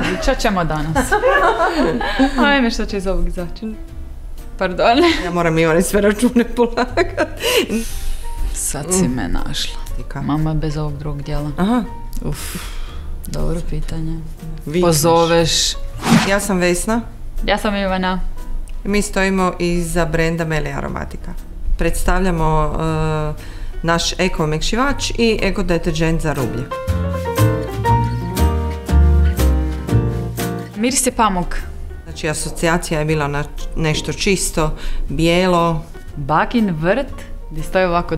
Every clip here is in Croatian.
Pričat ćemo danas. Ajme, što će iz ovog izaći? Pardon. Ja moram Ivani sve račune polagati. Sad si me našla. Mama bez ovog drugog dijela. Aha. Dobro pitanje. Vikneš. Pozoveš. Ja sam Vesna. Ja sam Ivana. Mi stojimo iza brenda Meli Aromatika. Predstavljamo naš eko omekšivač i eko deterđent za rublje. Miris je pamuk. Znači, asocijacija je bila na nešto čisto, bijelo. Bakin vrt, gdje stoji ovako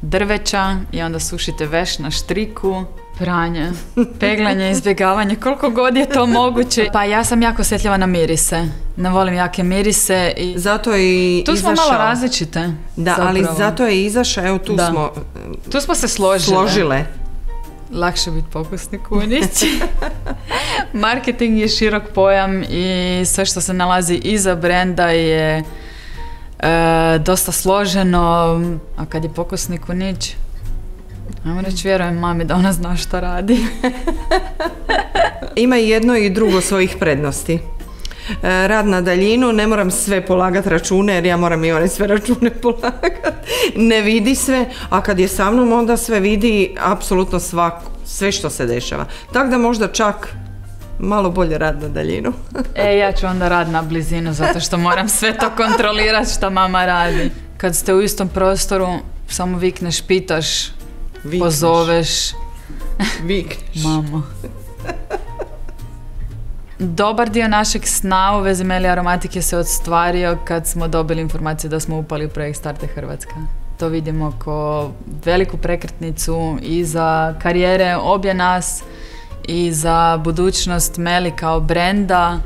drveća i onda sušite veš na štriku. Pranje, peglanje, izbjegavanje, koliko god je to moguće. Pa ja sam jako osjetljiva na mirise. Ne volim jake mirise. I zato je tu smo malo različite. Da, zapravo. Ali zato je izašao, evo tu smo se složile. Lakše biti pokusni kunić. Marketing je širok pojam i sve što se nalazi iza brenda je dosta složeno. A kad je pokusni kunić, ajmo reći, vjerujem mami da ona zna što radi. Ima i jedno i drugo svojih prednosti. Rad na daljinu, ne moram sve polagati račune, jer ja moram i one sve račune polagati. Ne vidi sve, a kad je sa mnom onda sve vidi apsolutno sve što se dešava. Tako da možda čak malo bolje rad na daljinu. Ja ću onda rad na blizinu, zato što moram sve to kontrolirati što mama radi. Kad ste u istom prostoru, samo vikneš, pitaš, pozoveš. Vikneš. Mamo. Dobar dio našeg sna u vezi Meli Aromatike se ostvario kad smo dobili informaciju da smo upali u projekt Starte Hrvatska. To vidimo kao veliku prekretnicu i za karijere obje nas i za budućnost Meli kao brenda.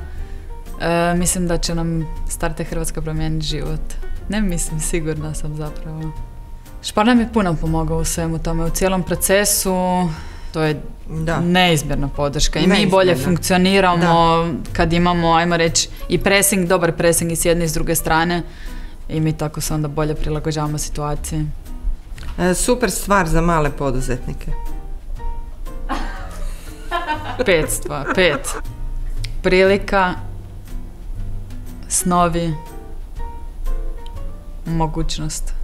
Mislim da će nam Starte Hrvatska promijeniti život. Ne mislim, sigurna sam zapravo. Špar nam je puno pomogao u svemu tome, u cijelom procesu. To je neizmjerna podrška i mi bolje funkcioniramo kad imamo, ajmo reći, i pressing, dobar pressing i s jedne i s druge strane i mi tako se onda bolje prilagođavamo situaciji. Super stvar za male poduzetnike. 5. Prilika, snovi, mogućnost.